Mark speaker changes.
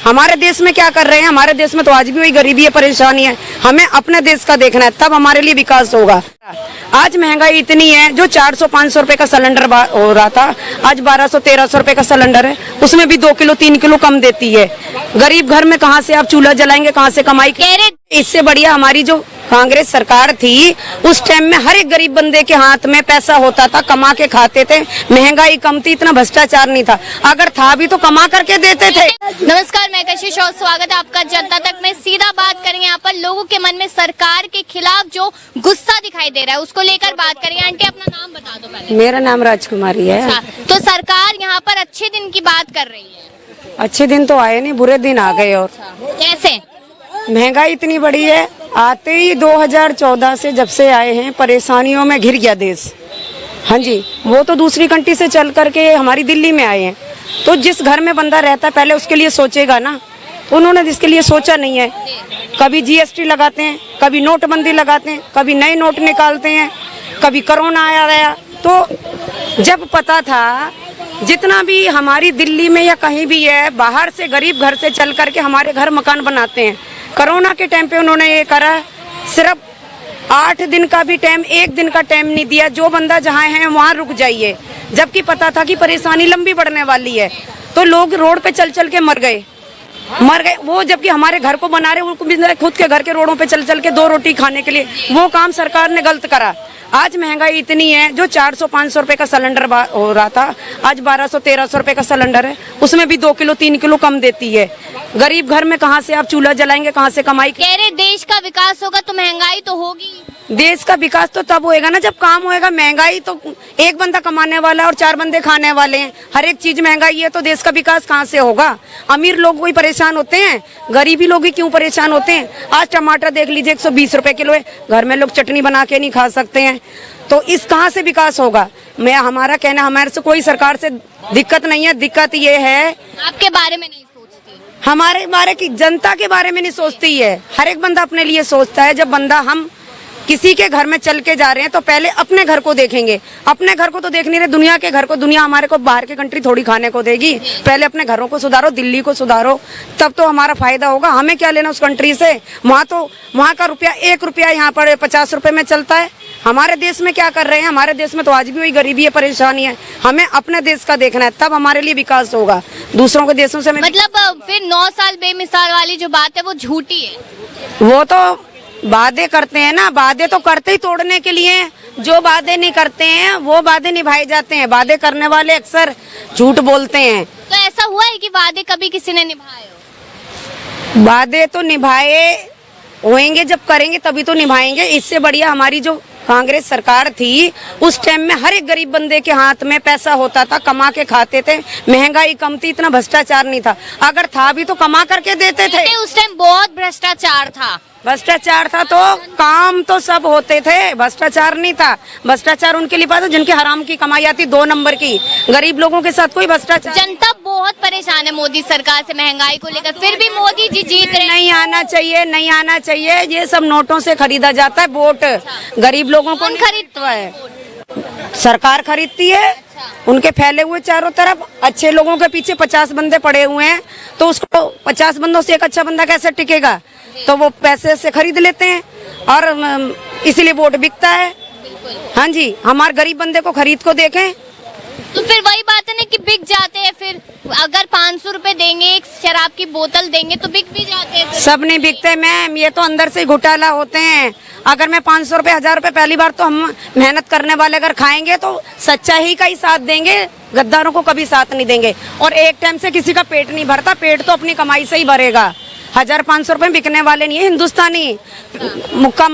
Speaker 1: हमारे देश में क्या कर रहे हैं? हमारे देश में तो आज भी वही गरीबी है, परेशानी है। हमें अपने देश का देखना है, तब हमारे लिए विकास होगा। आज महंगाई इतनी है, जो 400-500 रुपए का सिलेंडर हो रहा था, आज 1200-1300 रुपए का सिलेंडर है। उसमें भी 2 किलो 3 किलो कम देती है। गरीब घर में कहाँ से आप चूल्हा जलाएंगे, कहाँ से कमाई करें? इससे बढ़िया हमारी जो कांग्रेस सरकार थी, उस टाइम में हर एक गरीब बंदे के हाथ में पैसा होता था, कमा के खाते थे, महंगाई कम थी, इतना भ्रष्टाचार नहीं था। अगर था भी तो कमा करके देते थे।
Speaker 2: नमस्कार, मैं कशिश और स्वागत है आपका जनता तक में। सीधा बात करेंगे यहाँ पर लोगों के मन में सरकार के खिलाफ जो गुस्सा दिखाई दे रहा है, उसको लेकर बात करेंगे। आंटी, अपना नाम बता दो पहले।
Speaker 1: मेरा नाम राजकुमारी है।
Speaker 2: तो सरकार यहाँ पर अच्छे दिन की बात कर रही है।
Speaker 1: अच्छे दिन तो आए नहीं, बुरे दिन आ गए। और
Speaker 2: कैसे?
Speaker 1: महंगाई इतनी बड़ी है, आते ही 2014 से जब से आए हैं, परेशानियों में घिर गया देश। हाँ जी, वो तो दूसरी कंट्री से चल करके हमारी दिल्ली में आए हैं। तो जिस घर में बंदा रहता है पहले उसके लिए सोचेगा ना, तो उन्होंने जिसके लिए सोचा नहीं है। कभी जीएसटी लगाते हैं, कभी नोटबंदी लगाते हैं, कभी नए नोट निकालते हैं, कभी कोरोना आया गया। तो जब पता था जितना भी हमारी दिल्ली में या कहीं भी है, बाहर से गरीब घर से चल करके हमारे घर मकान बनाते हैं। कोरोना के टाइम पे उन्होंने ये करा, सिर्फ 8 दिन का भी टाइम, 1 दिन का टाइम नहीं दिया। जो बंदा जहाँ है वहाँ रुक जाइए, जबकि पता था कि परेशानी लंबी बढ़ने वाली है। तो लोग रोड पे चल चल के मर गए। वो जबकि हमारे घर को बना रहे, उनको भी खुद के घर के रोडों पे चल चल के 2 रोटी खाने के लिए। वो काम सरकार ने गलत करा। आज महंगाई इतनी है, जो 400-500 रुपए का सिलेंडर हो रहा था, आज 1200-1300 रुपए का सिलेंडर है। उसमें भी 2 किलो 3 किलो कम देती है। गरीब घर में कहाँ से आप चूल्हा जलाएंगे, कहाँ से कमाई
Speaker 2: कह रहे देश का विकास होगा तो महंगाई तो होगी।
Speaker 1: देश का विकास तो तब होएगा ना जब काम होएगा। महंगाई तो एक बंदा कमाने वाला है और 4 बंदे खाने वाले हैं। हर एक चीज महंगाई है, तो देश का विकास कहाँ से होगा? अमीर लोग कोई परेशान होते हैं, गरीबी लोग ही क्यों परेशान होते हैं? आज टमाटर देख लीजिए 120 रुपए किलो है। घर में लोग चटनी बना के नहीं खा सकते हैं, तो इस कहाँ से विकास होगा? हमारा कहना, हमारे से कोई सरकार से दिक्कत नहीं है। दिक्कत ये है
Speaker 2: आपके बारे में नहीं सोचती,
Speaker 1: हमारे बारे की जनता के बारे में नहीं सोचती है। हर एक बंदा अपने लिए सोचता है। जब बंदा हम किसी के घर में चल के जा रहे हैं तो पहले अपने घर को देखेंगे। अपने घर को तो देख नहीं रहे, दुनिया के घर को। दुनिया हमारे को बाहर के कंट्री थोड़ी खाने को देगी। पहले अपने घरों को सुधारो, दिल्ली को सुधारो, तब तो हमारा फायदा होगा। हमें क्या लेना उस कंट्री से? वहाँ का रुपया 1 रुपया यहाँ पर 50 रुपए में चलता है। हमारे देश में क्या कर रहे हैं? हमारे देश में तो आज भी वही गरीबी है, परेशानी है। हमें अपने देश का देखना है, तब हमारे लिए विकास होगा। दूसरों के देशों से
Speaker 2: मतलब फिर 9 साल बेमिसाल वाली जो बात है वो झूठी है।
Speaker 1: वो तो वादे करते हैं ना, वादे तो करते ही तोड़ने के लिए। जो वादे नहीं करते हैं वो वादे निभाए जाते हैं। वादे करने वाले अक्सर झूठ बोलते हैं।
Speaker 2: तो ऐसा हुआ है कि वादे कभी किसी ने निभाए हो?
Speaker 1: वादे तो निभाए होंगे, जब करेंगे तभी तो निभाएंगे। इससे बढ़िया हमारी जो कांग्रेस सरकार थी, उस टाइम में हर एक गरीब बंदे के हाथ में पैसा होता था, कमा के खाते थे, महंगाई कम थी, इतना भ्रष्टाचार नहीं था। अगर था भी तो कमा करके देते थे।
Speaker 2: उस टाइम बहुत भ्रष्टाचार था।
Speaker 1: भ्रष्टाचार था तो काम तो सब होते थे, भ्रष्टाचार नहीं था। भ्रष्टाचार उनके लिए पास जिनके हराम की कमाई आती 2 नंबर की। गरीब लोगों के साथ कोई भ्रष्टाचार।
Speaker 2: जनता बहुत परेशान है मोदी सरकार से महंगाई को लेकर, फिर भी मोदी जी जीत रहे।
Speaker 1: नहीं आना चाहिए, नहीं आना चाहिए। ये सब नोटों से खरीदा जाता है वोट। गरीब लोगों को
Speaker 2: खरीदता है?
Speaker 1: सरकार खरीदती है। उनके फैले हुए चारों तरफ अच्छे लोगों के पीछे 50 बंदे पड़े हुए हैं, तो उसको 50 बंदों से एक अच्छा बंदा कैसे टिकेगा? तो वो पैसे से खरीद लेते हैं और इसीलिए वोट बिकता है। हाँ जी, हमारे गरीब बंदे को खरीद को देखें
Speaker 2: तो फिर वही बात है ना कि बिक जाते हैं। फिर अगर 500 रुपए देंगे, एक शराब की बोतल देंगे तो बिक भी जाते हैं।
Speaker 1: सब नहीं बिकते मैम, ये तो अंदर से घोटाला होते हैं। अगर मैं 500 रुपए 1000 रुपए पहली बार, तो हम मेहनत करने वाले अगर खाएंगे तो सच्चाई का ही साथ देंगे, गद्दारों को कभी साथ नहीं देंगे। और एक टाइम से किसी का पेट नहीं भरता, पेट तो अपनी कमाई से ही भरेगा। 1000-500 रुपए बिकने वाले नहीं है। हिंदुस्तानी मुक्का